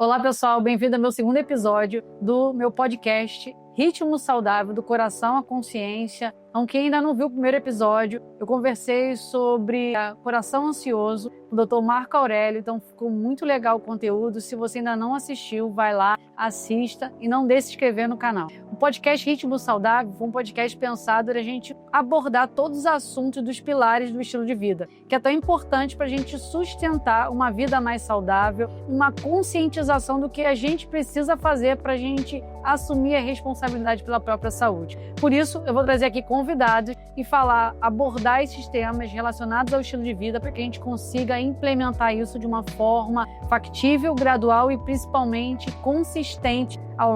Olá, pessoal, bem-vindo ao meu segundo episódio do meu podcast Ritmo Saudável, do Coração à Consciência. Então, quem ainda não viu o primeiro episódio, eu conversei sobre coração ansioso com o Dr. Marco Aurélio, então ficou muito legal o conteúdo. Se você ainda não assistiu, vai lá, assista e não deixe de se inscrever no canal. O podcast Ritmo Saudável foi um podcast pensado para a gente abordar todos os assuntos dos pilares do estilo de vida, que é tão importante para a gente sustentar uma vida mais saudável, uma conscientização do que a gente precisa fazer para a gente assumir a responsabilidade pela própria saúde. Por isso, eu vou trazer aqui convidados e abordar esses temas relacionados ao estilo de vida para que a gente consiga implementar isso de uma forma factível, gradual e principalmente consistente ao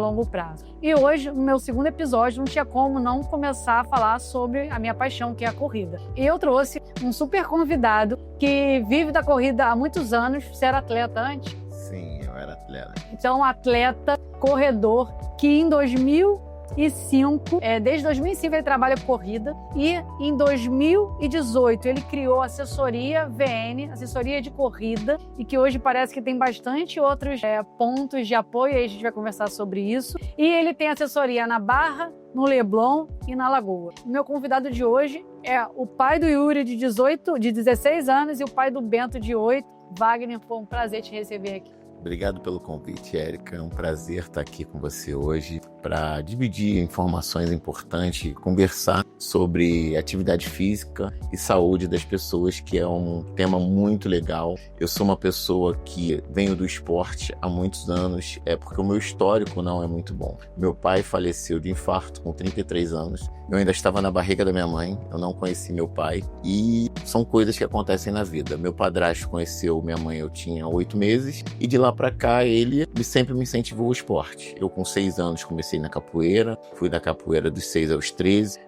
longo prazo. E hoje, no meu segundo episódio, não tinha como não começar a falar sobre a minha paixão, que é a corrida. E eu trouxe um super convidado que vive da corrida há muitos anos. Você era atleta antes? Sim, eu era atleta. Então, atleta, corredor, que em 2005, desde 2005 ele trabalha com corrida e em 2018 ele criou a assessoria VN, assessoria de corrida, e que hoje parece que tem bastante outros pontos de apoio, aí a gente vai conversar sobre isso. E ele tem assessoria na Barra, no Leblon e na Lagoa. O meu convidado de hoje é o pai do Yuri de 16 anos e o pai do Bento de 8. Wagner, foi um prazer te receber aqui. Obrigado pelo convite, Érica. É um prazer estar aqui com você hoje para dividir informações importantes, conversar sobre atividade física e saúde das pessoas, que é um tema muito legal. Eu sou uma pessoa que venho do esporte há muitos anos, porque o meu histórico não é muito bom. Meu pai faleceu de infarto com 33 anos. Eu ainda estava na barriga da minha mãe, eu não conheci meu pai, e são coisas que acontecem na vida. Meu padrasto conheceu minha mãe, eu tinha 8 meses, e de lá pra cá ele sempre me incentivou ao esporte. Eu com 6 anos comecei na capoeira, fui da capoeira dos 6 aos 13,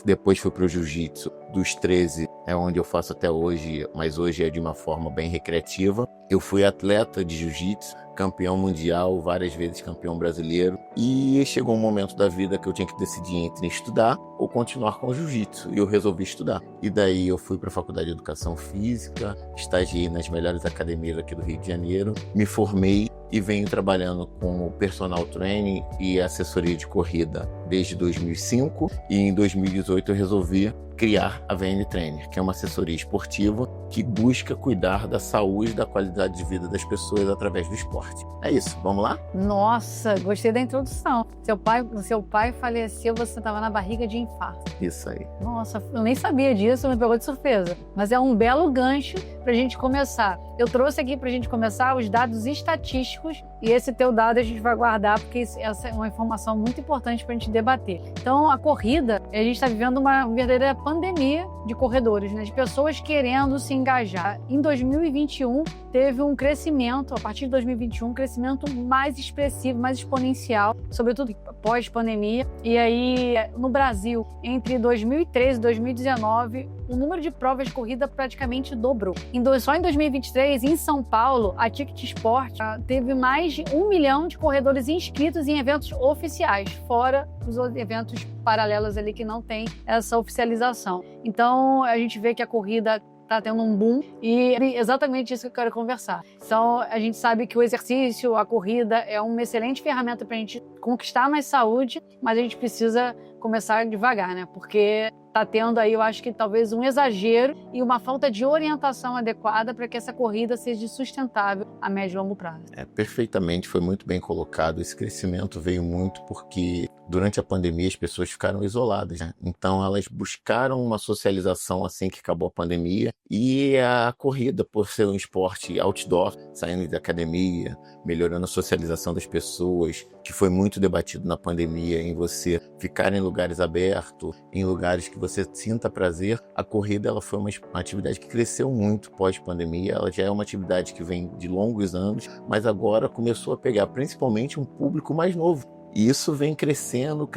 depois fui pro jiu-jitsu dos 13, é onde eu faço até hoje, mas hoje é de uma forma bem recreativa. Eu fui atleta de jiu-jitsu, campeão mundial, várias vezes campeão brasileiro, e chegou um momento da vida que eu tinha que decidir entre estudar ou continuar com o jiu-jitsu, e eu resolvi estudar. E daí eu fui para a Faculdade de Educação Física, estagiei nas melhores academias aqui do Rio de Janeiro, me formei e venho trabalhando com personal training e assessoria de corrida desde 2005, e em 2018 eu resolvi criar a VN Trainer, que é uma assessoria esportiva que busca cuidar da saúde e da qualidade de vida das pessoas através do esporte. É isso, vamos lá? Nossa, gostei da introdução. Seu pai faleceu, você estava na barriga de infarto. Isso aí. Nossa, eu nem sabia disso, me pegou de surpresa. Mas é um belo gancho para a gente começar. Eu trouxe aqui para a gente começar os dados estatísticos, e esse teu dado a gente vai guardar, porque essa é uma informação muito importante para a gente debater. Então, a corrida, a gente está vivendo uma verdadeira pandemia de corredores, né? De pessoas querendo se engajar. Em 2021, teve um crescimento, a partir de 2021, um crescimento mais expressivo, mais exponencial, sobretudo pós-pandemia. E aí, no Brasil, entre 2013 e 2019, o número de provas de corrida praticamente dobrou. Só em 2023, em São Paulo, a Ticket Sport teve mais de 1 milhão de corredores inscritos em eventos oficiais, fora os eventos paralelos ali que não tem essa oficialização. Então, a gente vê que a corrida está tendo um boom, e é exatamente isso que eu quero conversar. Então, a gente sabe que o exercício, a corrida, é uma excelente ferramenta para a gente conquistar mais saúde, mas a gente precisa começar devagar, né? Porque está tendo aí, eu acho que talvez um exagero e uma falta de orientação adequada para que essa corrida seja sustentável a médio e longo prazo. Perfeitamente, foi muito bem colocado. Esse crescimento veio muito porque durante a pandemia as pessoas ficaram isoladas, né? Então elas buscaram uma socialização assim que acabou a pandemia, e a corrida, por ser um esporte outdoor, saindo da academia, melhorando a socialização das pessoas, que foi muito debatido na pandemia, em você ficar em lugares abertos, em lugares que você sinta prazer. A corrida, ela foi uma atividade que cresceu muito pós-pandemia. Ela já é uma atividade que vem de longos anos, mas agora começou a pegar principalmente um público mais novo, E isso vem crescendo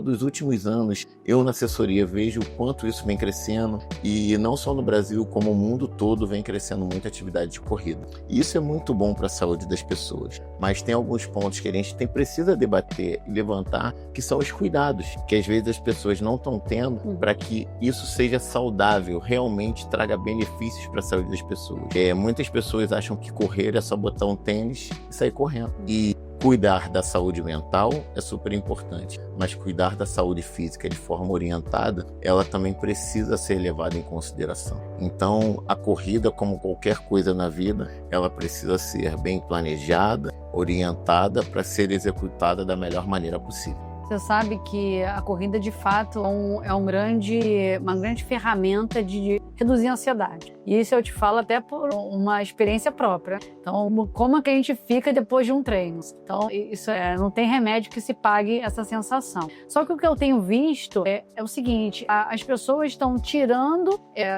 dos últimos anos. Eu, na assessoria, vejo o quanto isso vem crescendo, e não só no Brasil, como o mundo todo vem crescendo muito a atividade de corrida. E isso é muito bom para a saúde das pessoas. Mas tem alguns pontos que a gente precisa debater e levantar, que são os cuidados, que às vezes as pessoas não estão tendo para que isso seja saudável, realmente traga benefícios para a saúde das pessoas. Muitas pessoas acham que correr é só botar um tênis e sair correndo. E cuidar da saúde mental é super importante, mas cuidar da saúde física de forma orientada, ela também precisa ser levada em consideração. Então, a corrida, como qualquer coisa na vida, ela precisa ser bem planejada, orientada para ser executada da melhor maneira possível. Você sabe que a corrida, de fato, é uma grande ferramenta de reduzir a ansiedade. E isso eu te falo até por uma experiência própria. Então, como é que a gente fica depois de um treino? Então, isso não tem remédio que se pague essa sensação. Só que o que eu tenho visto é o seguinte, as pessoas estão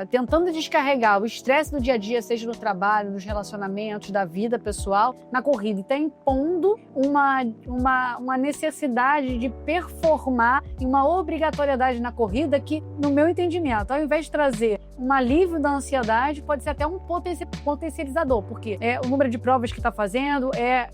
tentando descarregar o estresse do dia a dia, seja no trabalho, nos relacionamentos, da vida pessoal, na corrida. E está impondo uma necessidade de performar e uma obrigatoriedade na corrida que, no meu entendimento, ao invés de trazer um alívio da ansiedade, pode ser até um potencializador, porque o número de provas que está fazendo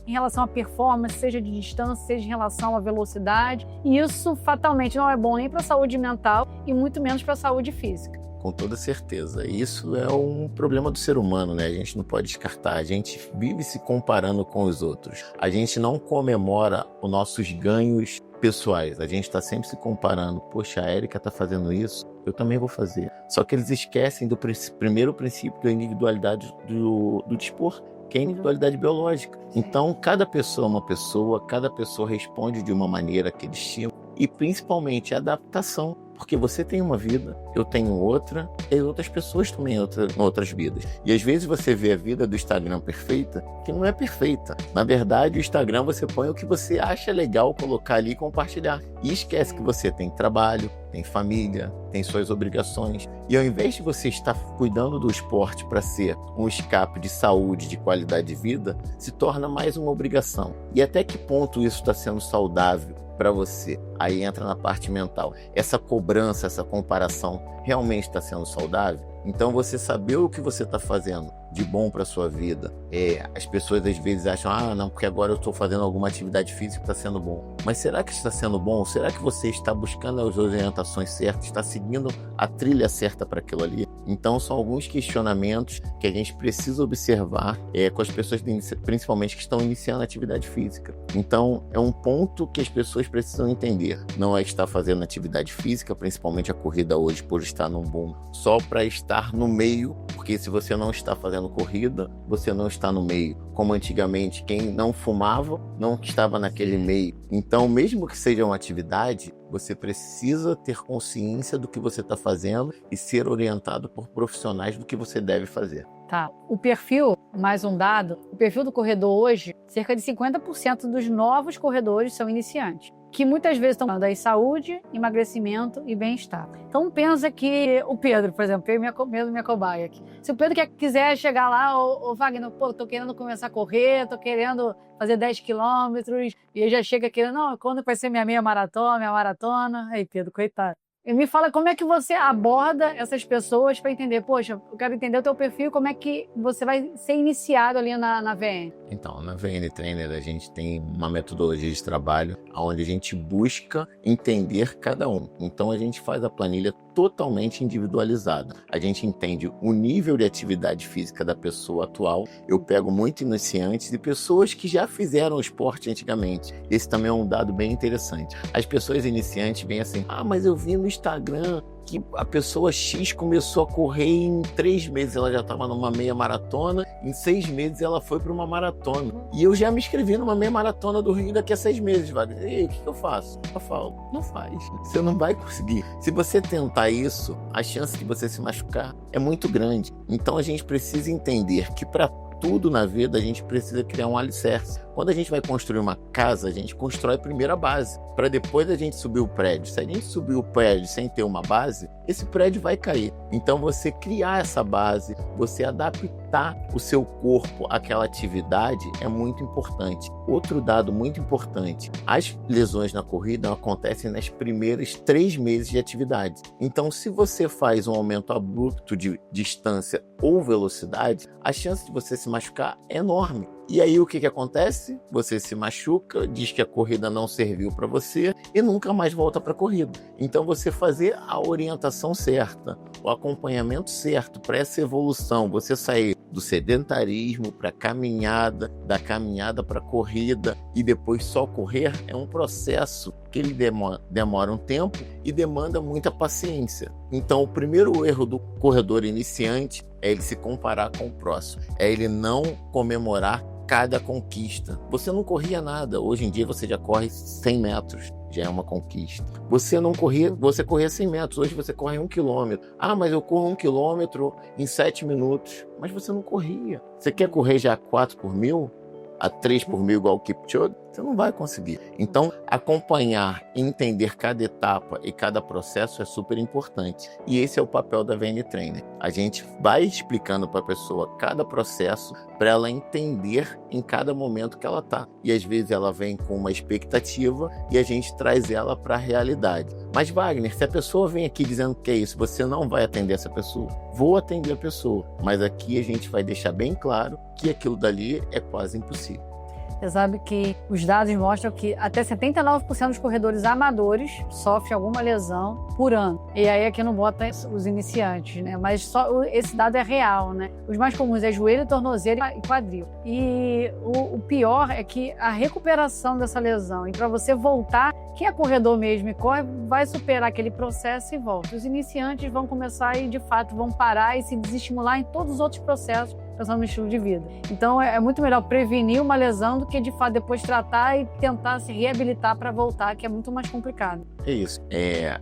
em relação à performance, seja de distância, seja em relação à velocidade, e isso fatalmente não é bom nem para a saúde mental e muito menos para a saúde física. Com toda certeza. Isso é um problema do ser humano, né? A gente não pode descartar. A gente vive se comparando com os outros. A gente não comemora os nossos ganhos pessoais. A gente está sempre se comparando. Poxa, a Érica está fazendo isso, eu também vou fazer. Só que eles esquecem do primeiro princípio da individualidade do desporto, que é a individualidade biológica. Então, cada pessoa é uma pessoa, cada pessoa responde de uma maneira àquele estímulo, e principalmente a adaptação. Porque você tem uma vida, eu tenho outra, e outras pessoas também têm outras vidas. E às vezes você vê a vida do Instagram perfeita, que não é perfeita. Na verdade, o Instagram você põe o que você acha legal colocar ali e compartilhar. E esquece que você tem trabalho, tem família, tem suas obrigações. E ao invés de você estar cuidando do esporte para ser um escape de saúde, de qualidade de vida, se torna mais uma obrigação. E até que ponto isso está sendo saudável para você? Aí entra na parte mental. Essa cobrança, essa comparação realmente está sendo saudável? Então você saber o que você está fazendo de bom para sua vida. As pessoas às vezes acham, não, porque agora eu estou fazendo alguma atividade física, está sendo bom. Mas será que está sendo bom? Será que você está buscando as orientações certas, está seguindo a trilha certa para aquilo ali? Então são alguns questionamentos que a gente precisa observar com as pessoas, principalmente que estão iniciando a atividade física. Então é um ponto que as pessoas precisam entender. Não é estar fazendo atividade física, principalmente a corrida hoje, por estar num boom, só para estar no meio, porque se você não está fazendo corrida, você não está no meio. Como antigamente, quem não fumava não estava naquele meio. Então, mesmo que seja uma atividade, você precisa ter consciência do que você está fazendo e ser orientado por profissionais do que você deve fazer. Tá. O perfil, mais um dado, o perfil do corredor hoje, cerca de 50% dos novos corredores são iniciantes, que muitas vezes estão falando em saúde, emagrecimento e bem-estar. Então pensa que o Pedro, por exemplo, minha cobaia aqui. Se o Pedro quiser chegar lá, ô Wagner, tô querendo começar a correr, tô querendo fazer 10 quilômetros, e ele já chega querendo, não, quando vai ser minha maratona? Aí Pedro, coitado. E me fala como é que você aborda essas pessoas para entender, poxa, eu quero entender o teu perfil, como é que você vai ser iniciado ali na VN. Então, na VN Trainer a gente tem uma metodologia de trabalho onde a gente busca entender cada um. Então a gente faz a planilha totalmente individualizada. A gente entende o nível de atividade física da pessoa atual. Eu pego muito iniciantes e pessoas que já fizeram esporte antigamente. Esse também é um dado bem interessante. As pessoas iniciantes vêm assim, mas eu vi no Instagram que a pessoa X começou a correr e em 3 meses ela já estava numa meia maratona, em 6 meses ela foi para uma maratona. E eu já me inscrevi numa meia maratona do Rio daqui a 6 meses, Wagner. E aí, o que eu faço? Eu falo, não faz. Você não vai conseguir. Se você tentar isso, a chance de você se machucar é muito grande. Então a gente precisa entender que para tudo na vida a gente precisa criar um alicerce. Quando a gente vai construir uma casa, a gente constrói primeiro a base, para depois a gente subir o prédio. Se a gente subir o prédio sem ter uma base, esse prédio vai cair. Então você criar essa base, você adaptar o seu corpo àquela atividade é muito importante. Outro dado muito importante, as lesões na corrida acontecem nas primeiros 3 meses de atividade. Então se você faz um aumento abrupto de distância ou velocidade, a chance de você se machucar é enorme. E aí o que acontece? Você se machuca, diz que a corrida não serviu para você e nunca mais volta para a corrida. Então você fazer a orientação certa, o acompanhamento certo para essa evolução, você sair do sedentarismo para a caminhada, da caminhada para a corrida e depois só correr, é um processo que ele demora um tempo e demanda muita paciência. Então o primeiro erro do corredor iniciante é ele se comparar com o próximo, é ele não comemorar cada conquista. Você não corria nada, hoje em dia você já corre 100 metros, já é uma conquista. Você não corria, você corria 100 metros, hoje você corre 1 quilômetro. Ah, mas eu corro 1 quilômetro em 7 minutos, mas você não corria. Você quer correr já a 4 por mil? A 3 por mil igual o Kipchoge? Você não vai conseguir. Então, acompanhar e entender cada etapa e cada processo é super importante. E esse é o papel da VN Trainer. A gente vai explicando para a pessoa cada processo para ela entender em cada momento que ela está. E às vezes ela vem com uma expectativa e a gente traz ela para a realidade. Mas Wagner, se a pessoa vem aqui dizendo que é isso, você não vai atender essa pessoa? Vou atender a pessoa, mas aqui a gente vai deixar bem claro que aquilo dali é quase impossível. Você sabe que os dados mostram que até 79% dos corredores amadores sofrem alguma lesão por ano. E aí aqui não bota os iniciantes, né? Mas só esse dado é real, né? Os mais comuns é joelho, tornozelo e quadril. E o pior é que a recuperação dessa lesão, e para você voltar, quem é corredor mesmo e corre, vai superar aquele processo e volta. Os iniciantes vão começar e, de fato, vão parar e se desestimular em todos os outros processos, pensando no estilo de vida. Então, é muito melhor prevenir uma lesão do que, de fato, depois tratar e tentar se reabilitar para voltar, que é muito mais complicado. É isso.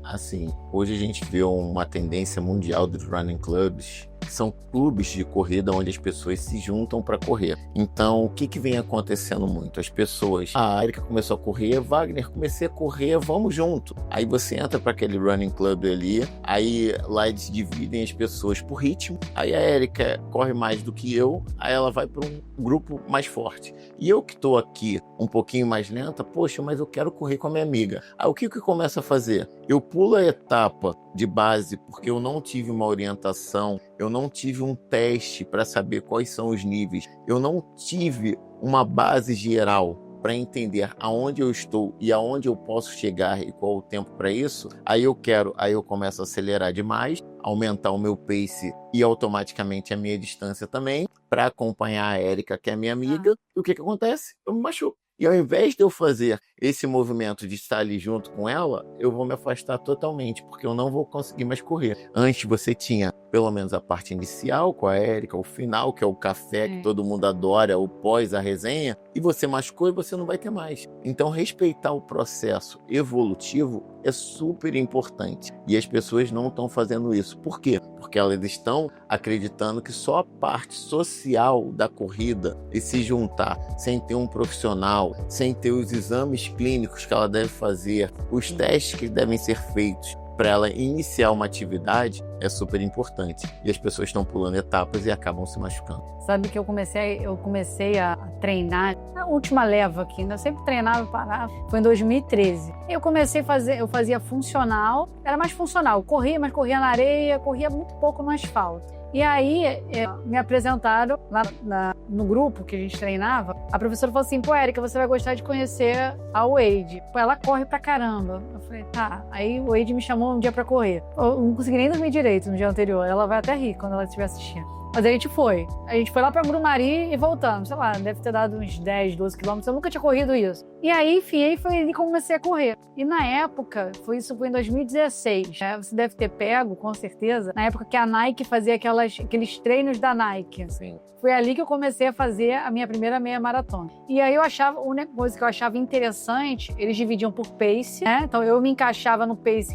Assim, hoje a gente vê uma tendência mundial dos running clubs, que são clubes de corrida onde as pessoas se juntam para correr. Então, o que vem acontecendo muito? As pessoas, a Erika começou a correr, Wagner, comecei a correr, vamos junto. Aí você entra para aquele running club ali, aí lá eles dividem as pessoas por ritmo, aí a Erika corre mais do que eu, aí ela vai para um grupo mais forte. E eu que estou aqui um pouquinho mais lenta, poxa, mas eu quero correr com a minha amiga. Aí o que eu começo a fazer? Eu pulo a etapa de base porque eu não tive uma orientação, eu não tive um teste para saber quais são os níveis, eu não tive uma base geral para entender aonde eu estou e aonde eu posso chegar e qual o tempo para isso. Aí eu começo a acelerar demais, aumentar o meu pace e automaticamente a minha distância também, para acompanhar a Erika, que é minha amiga. E o que acontece? Eu me machuco. E ao invés de eu fazer esse movimento de estar ali junto com ela, eu vou me afastar totalmente, porque eu não vou conseguir mais correr. Antes você tinha pelo menos a parte inicial com a Erika, o final, que é o café que todo mundo adora, o pós, a resenha, e você machucou e você não vai ter mais. Então respeitar o processo evolutivo é super importante. E as pessoas não estão fazendo isso. Por quê? Porque elas estão acreditando que só a parte social da corrida e se juntar sem ter um profissional, sem ter os exames clínicos que ela deve fazer, os testes que devem ser feitos para ela iniciar uma atividade é super importante. E as pessoas estão pulando etapas e acabam se machucando. Sabe que eu comecei a treinar, a última leva aqui, eu sempre treinava e parava, foi em 2013. Eu comecei a fazer, eu fazia funcional, era mais funcional, corria, mas corria na areia, corria muito pouco no asfalto. E aí, me apresentaram lá no grupo que a gente treinava, a professora falou assim, pô, Erika, você vai gostar de conhecer a Wade. Pô, ela corre pra caramba. Eu falei, tá. Aí o Wade me chamou um dia pra correr. Eu não consegui nem dormir direito no dia anterior. Ela vai até rir quando ela estiver assistindo. Mas a gente foi lá pra Grumari e voltamos. Sei lá, deve ter dado uns 10, 12 quilômetros. Eu nunca tinha corrido isso. E aí, enfim, aí foi ali que comecei a correr. E na época, isso foi em 2016, né? Você deve ter pego, com certeza, na época que a Nike fazia aqueles treinos da Nike. Sim. Foi ali que eu comecei a fazer a minha primeira meia maratona. E aí a única coisa que eu achava interessante, eles dividiam por pace, né? Então eu me encaixava no pace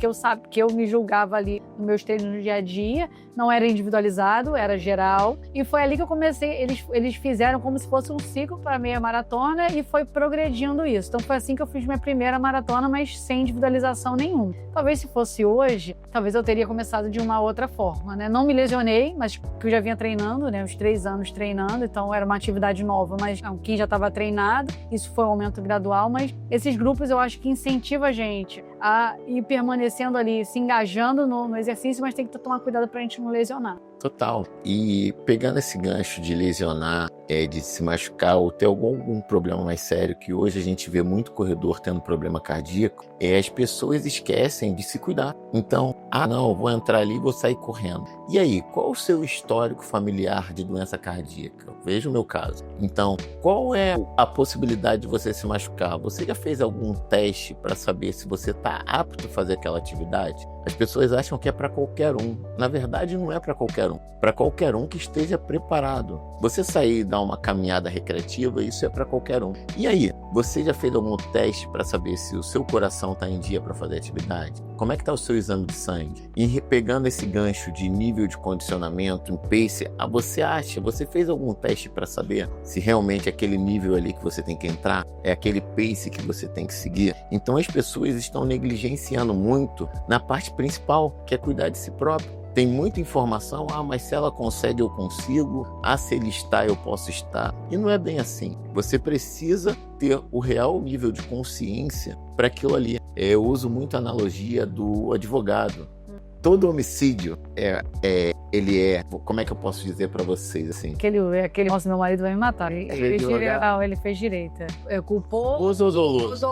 que eu me julgava ali nos meus treinos no dia a dia. Não era individualizado, era geral. E foi ali que eu comecei, eles fizeram como se fosse um ciclo para meia maratona e foi progredindo isso. Então foi assim que eu fiz minha primeira maratona, mas sem individualização nenhuma. Talvez se fosse hoje, talvez eu teria começado de uma outra forma, né? Não me lesionei, mas porque eu já vinha treinando, né? Uns 3 anos treinando, então era uma atividade nova, mas quem já estava treinado, isso foi um aumento gradual, mas esses grupos eu acho que incentivam a gente a ir permanecendo ali, se engajando no exercício, mas tem que tomar cuidado para a gente não lesionar. Total. E pegando esse gancho de lesionar, de se machucar ou ter algum problema mais sério, que hoje a gente vê muito corredor tendo problema cardíaco, as pessoas esquecem de se cuidar. Então, não, eu vou entrar ali e vou sair correndo. E aí, qual o seu histórico familiar de doença cardíaca? Veja o meu caso. Então, qual é a possibilidade de você se machucar? Você já fez algum teste para saber se você está apto a fazer aquela atividade? As pessoas acham que é para qualquer um. Na verdade, não é para qualquer um. Para qualquer um que esteja preparado. Você sair e dar uma caminhada recreativa, isso é para qualquer um. E aí, você já fez algum teste para saber se o seu coração está em dia para fazer atividade? Como é que está o seu exame de sangue? E pegando esse gancho de nível de condicionamento, em pace, você fez algum teste para saber se realmente aquele nível ali que você tem que entrar é aquele pace que você tem que seguir? Então as pessoas estão negligenciando muito na parte principal, que é cuidar de si próprio. Tem muita informação, mas se ela consegue, eu consigo. Se ele está, eu posso estar. E não é bem assim. Você precisa ter o real nível de consciência para aquilo ali. Eu uso muito a analogia do advogado. Todo homicídio como é que eu posso dizer pra vocês, assim? Aquele nossa, meu marido vai me matar. Ele fez direito. É culposo ou doloso?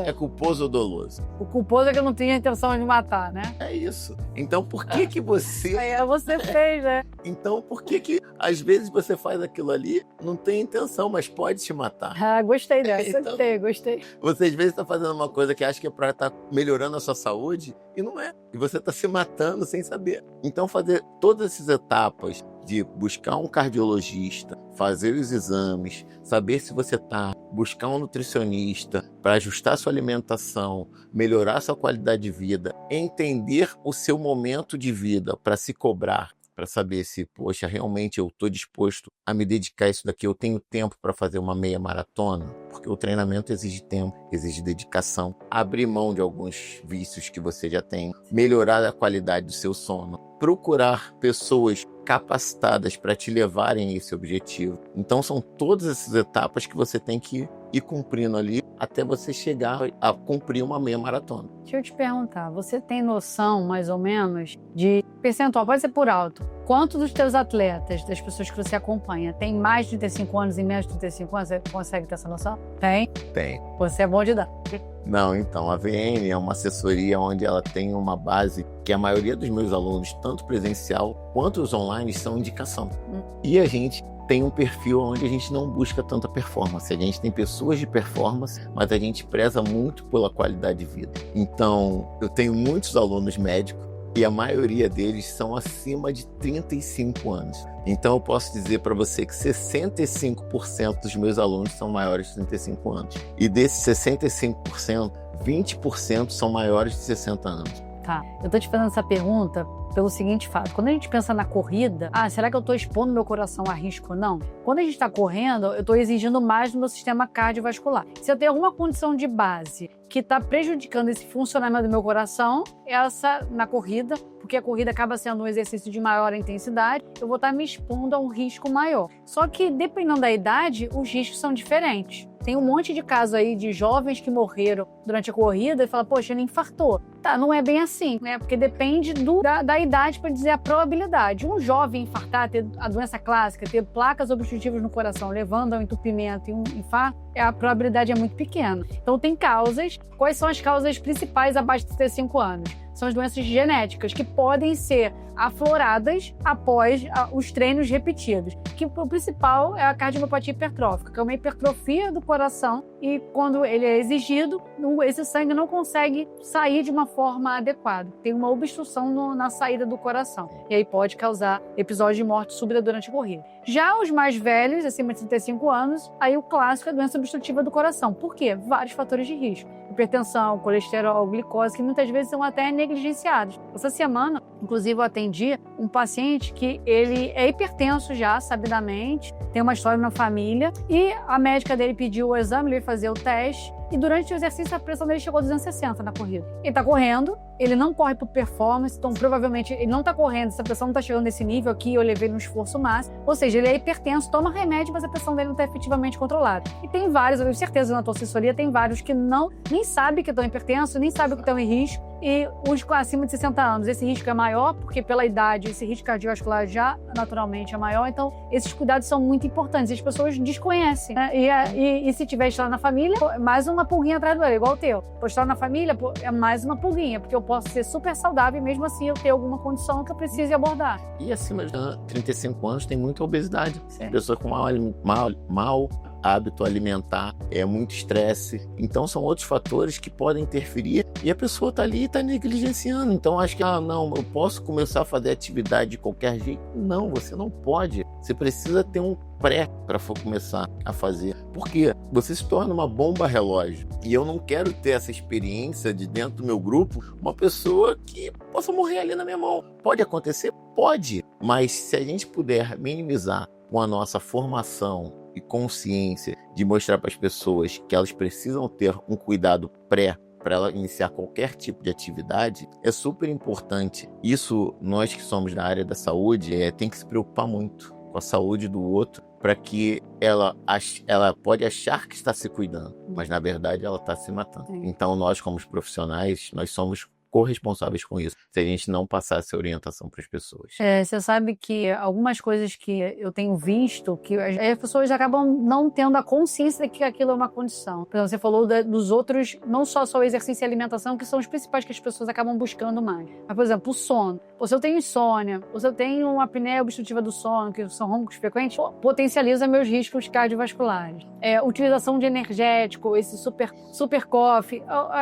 É culposo ou doloso? O culposo é que eu não tinha intenção de matar, né? É isso. Então, por que você... Você fez, né? Então, por que às vezes você faz aquilo ali, não tem intenção, mas pode te matar? Gostei dessa. Então, gostei. Você às vezes tá fazendo uma coisa que acha que é pra estar melhorando a sua saúde, e não é. E você tá se matando sem saber. Então, fazer todas essas etapas de buscar um cardiologista, fazer os exames, saber se você está, buscar um nutricionista para ajustar sua alimentação, melhorar sua qualidade de vida, entender o seu momento de vida para se cobrar, para saber se, poxa, realmente eu estou disposto a me dedicar a isso daqui, eu tenho tempo para fazer uma meia maratona, porque o treinamento exige tempo, exige dedicação, abrir mão de alguns vícios que você já tem, melhorar a qualidade do seu sono, procurar pessoas capacitadas para te levarem a esse objetivo. Então são todas essas etapas que você tem que ir cumprindo ali até você chegar a cumprir uma meia maratona. Deixa eu te perguntar, você tem noção mais ou menos de percentual, pode ser por alto, quanto dos teus atletas, das pessoas que você acompanha, tem mais de 35 anos e menos de 35 anos? Você consegue ter essa noção? Tem? Tem. Você é bom de dar. Não, então, a VN é uma assessoria onde ela tem uma base que a maioria dos meus alunos, tanto presencial quanto os online, são indicação. E a gente tem um perfil onde a gente não busca tanta performance. A gente tem pessoas de performance, mas a gente preza muito pela qualidade de vida. Então, eu tenho muitos alunos médicos e a maioria deles são acima de 35 anos. Então, eu posso dizer para você que 65% dos meus alunos são maiores de 35 anos. E desses 65%, 20% são maiores de 60 anos. Tá, eu tô te fazendo essa pergunta pelo seguinte fato. Quando a gente pensa na corrida, será que eu tô expondo meu coração a risco ou não? Quando a gente tá correndo, eu tô exigindo mais do meu sistema cardiovascular. Se eu tenho alguma condição de base que tá prejudicando esse funcionamento do meu coração, essa na corrida, porque a corrida acaba sendo um exercício de maior intensidade, eu vou estar me expondo a um risco maior. Só que, dependendo da idade, os riscos são diferentes. Tem um monte de casos aí de jovens que morreram durante a corrida e falam, poxa, ele infartou. Tá, não é bem assim, né? Porque depende da idade para dizer a probabilidade. Um jovem infartar, ter a doença clássica, ter placas obstrutivas no coração, levando ao entupimento e um infarto, a probabilidade é muito pequena. Então tem causas. Quais são as causas principais abaixo de 35 anos? São as doenças genéticas que podem ser afloradas após os treinos repetidos, que o principal é a cardiomiopatia hipertrófica, que é uma hipertrofia do coração e quando ele é exigido, esse sangue não consegue sair de uma forma adequada. Tem uma obstrução na saída do coração e aí pode causar episódios de morte súbita durante a corrida. Já os mais velhos, acima de 35 anos, aí o clássico é a doença obstrutiva do coração. Por quê? Vários fatores de risco. Hipertensão, colesterol, glicose, que muitas vezes são até negligenciados. Essa semana, inclusive, eu atendi um paciente que ele é hipertenso já, sabidamente, tem uma história na família, e a médica dele pediu o exame, ele ia fazer o teste, e durante o exercício a pressão dele chegou a 260 na corrida. Ele tá correndo, ele não corre por performance, então provavelmente ele não tá correndo, essa pressão não tá chegando nesse nível aqui, eu levei no esforço máximo. Ou seja, ele é hipertenso, toma remédio, mas a pressão dele não tá efetivamente controlada. E tem vários, eu tenho certeza na tua assessoria, tem vários que nem sabem que estão hipertensos, nem sabem que estão em risco. E os acima de 60 anos, esse risco é maior, porque pela idade, esse risco cardiovascular já naturalmente é maior. Então, esses cuidados são muito importantes. E as pessoas desconhecem, né? E se tiver estado na família, mais uma pulguinha atrás do olho, igual o teu. Por estar na família, é mais uma pulguinha, porque eu posso ser super saudável e mesmo assim eu ter alguma condição que eu precise abordar. E acima de 35 anos tem muita obesidade. Sim. Pessoas com mau hábito alimentar, muito estresse. Então são outros fatores que podem interferir e a pessoa tá ali e tá negligenciando. Então acho que, não, eu posso começar a fazer atividade de qualquer jeito. Não, você não pode. Você precisa ter um pré para começar a fazer. Porque você se torna uma bomba relógio. E eu não quero ter essa experiência de dentro do meu grupo, uma pessoa que possa morrer ali na minha mão. Pode acontecer? Pode. Mas se a gente puder minimizar com a nossa formação e consciência de mostrar para as pessoas que elas precisam ter um cuidado pré para ela iniciar qualquer tipo de atividade, é super importante. Isso, nós que somos da área da saúde, tem que se preocupar muito com a saúde do outro, para que ela pode achar que está se cuidando, mas na verdade ela está se matando. Então nós, como profissionais, nós somos corresponsáveis com isso, se a gente não passar essa orientação para as pessoas. Você sabe que algumas coisas que eu tenho visto, que as pessoas acabam não tendo a consciência de que aquilo é uma condição. Por exemplo, você falou dos outros, não só o exercício e a alimentação, que são os principais que as pessoas acabam buscando mais. Mas, por exemplo, o sono. Ou se eu tenho insônia, ou se eu tenho uma apneia obstrutiva do sono, que são roncos frequentes, potencializa meus riscos cardiovasculares. Utilização de energético, esse super coffee,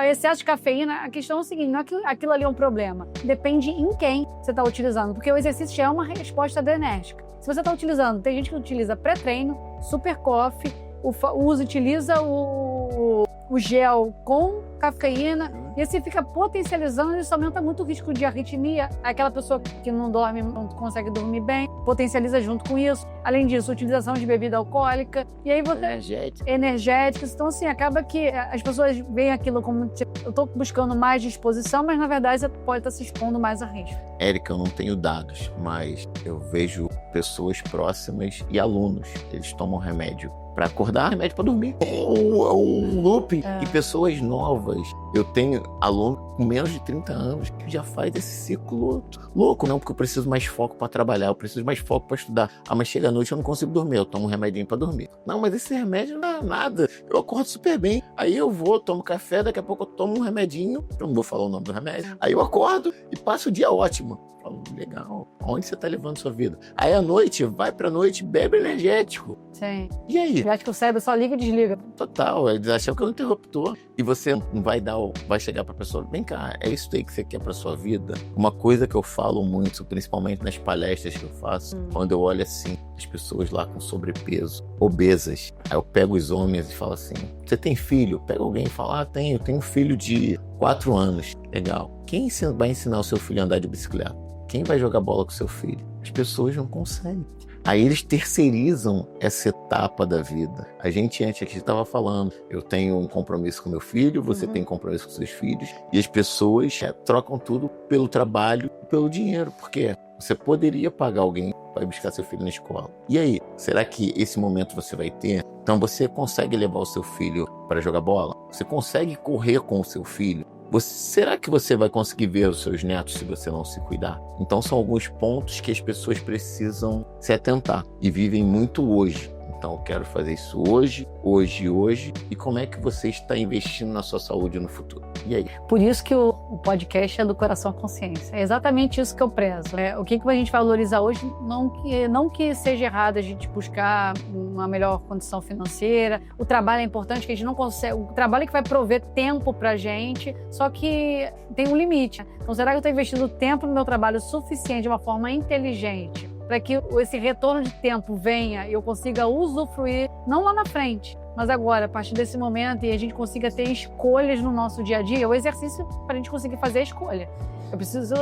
excesso de cafeína. A questão é o seguinte, não é que aquilo ali é um problema. Depende em quem você está utilizando, porque o exercício já é uma resposta adrenérgica. Se você está utilizando, tem gente que utiliza pré-treino, super coffee, utiliza o gel com cafeína, e assim fica potencializando, isso aumenta muito o risco de arritmia. Aquela pessoa que não dorme, não consegue dormir bem, potencializa junto com isso. Além disso, utilização de bebida alcoólica, e aí você... Energéticos. Então, assim, acaba que as pessoas veem aquilo como, eu estou buscando mais disposição, mas na verdade você pode estar se expondo mais a risco. Érica, eu não tenho dados, mas eu vejo pessoas próximas e alunos, eles tomam remédio para acordar, remédio para dormir. É um looping. E pessoas novas. Eu tenho aluno com menos de 30 anos que já faz esse ciclo louco. Não, porque eu preciso mais foco para trabalhar, eu preciso mais foco para estudar. Mas chega à noite eu não consigo dormir, eu tomo um remedinho para dormir. Não, mas esse remédio não é nada. Eu acordo super bem. Aí eu vou, tomo café, daqui a pouco eu tomo um remedinho. Eu não vou falar o nome do remédio. Aí eu acordo e passo o dia ótimo. Falo, legal, onde você tá levando sua vida? Aí à noite, vai pra noite, bebe energético. Sim. E aí? Eu acho que o cérebro só liga e desliga. Total, eles acham que é um interruptor. E você não vai chegar pra pessoa, vem cá, é isso aí que você quer pra sua vida? Uma coisa que eu falo muito, principalmente nas palestras que eu faço, quando eu olho assim, as pessoas lá com sobrepeso, obesas, aí eu pego os homens e falo assim, você tem filho? Pega alguém e fala, tenho um filho de 4 anos. Legal. Quem vai ensinar o seu filho a andar de bicicleta? Quem vai jogar bola com seu filho? As pessoas não conseguem. Aí eles terceirizam essa etapa da vida. A gente antes aqui estava falando, eu tenho um compromisso com meu filho, você tem compromisso com seus filhos, e as pessoas trocam tudo pelo trabalho e pelo dinheiro. Por quê? Você poderia pagar alguém para ir buscar seu filho na escola. E aí, será que esse momento você vai ter? Então você consegue levar o seu filho para jogar bola? Você consegue correr com o seu filho? Será que você vai conseguir ver os seus netos se você não se cuidar? Então são alguns pontos que as pessoas precisam se atentar e vivem muito hoje. Então eu quero fazer isso hoje, hoje, hoje. E como é que você está investindo na sua saúde no futuro? E aí? Por isso que o podcast é do coração à consciência. É exatamente isso que eu prezo. O que a gente valorizar hoje, não que seja errado a gente buscar uma melhor condição financeira. O trabalho é importante, que a gente não consegue. O trabalho é que vai prover tempo pra gente, só que tem um limite. Então, será que eu estou investindo tempo no meu trabalho suficiente, de uma forma inteligente, para que esse retorno de tempo venha e eu consiga usufruir, não lá na frente, mas agora, a partir desse momento, e a gente consiga ter escolhas no nosso dia a dia, o exercício para a gente conseguir fazer a escolha. Eu preciso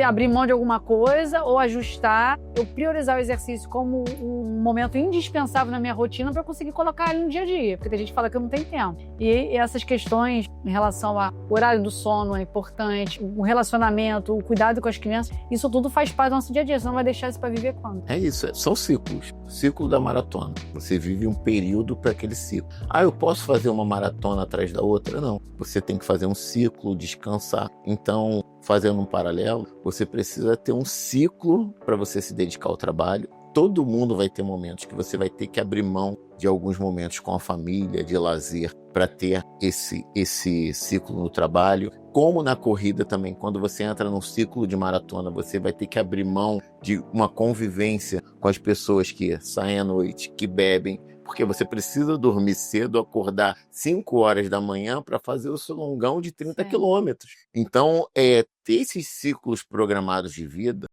abrir mão de alguma coisa ou ajustar, eu priorizar o exercício como um momento indispensável na minha rotina para conseguir colocar ele no dia a dia, porque a gente fala que eu não tenho tempo. E essas questões em relação ao horário do sono é importante, o relacionamento, o cuidado com as crianças, isso tudo faz parte do nosso dia a dia, você não vai deixar isso para viver quando? É isso, são ciclos. Ciclo da maratona. Você vive um período para aquele ciclo. Eu posso fazer uma maratona atrás da outra? Não. Você tem que fazer um ciclo, descansar. Então, fazendo um paralelo, você precisa ter um ciclo para você se dedicar ao trabalho. Todo mundo vai ter momentos que você vai ter que abrir mão de alguns momentos com a família, de lazer, para ter esse ciclo no trabalho. Como na corrida também, quando você entra num ciclo de maratona, você vai ter que abrir mão de uma convivência com as pessoas que saem à noite, que bebem, porque você precisa dormir cedo, acordar 5 horas da manhã para fazer o seu longão de 30 quilômetros. Então, ter esses ciclos programados de vida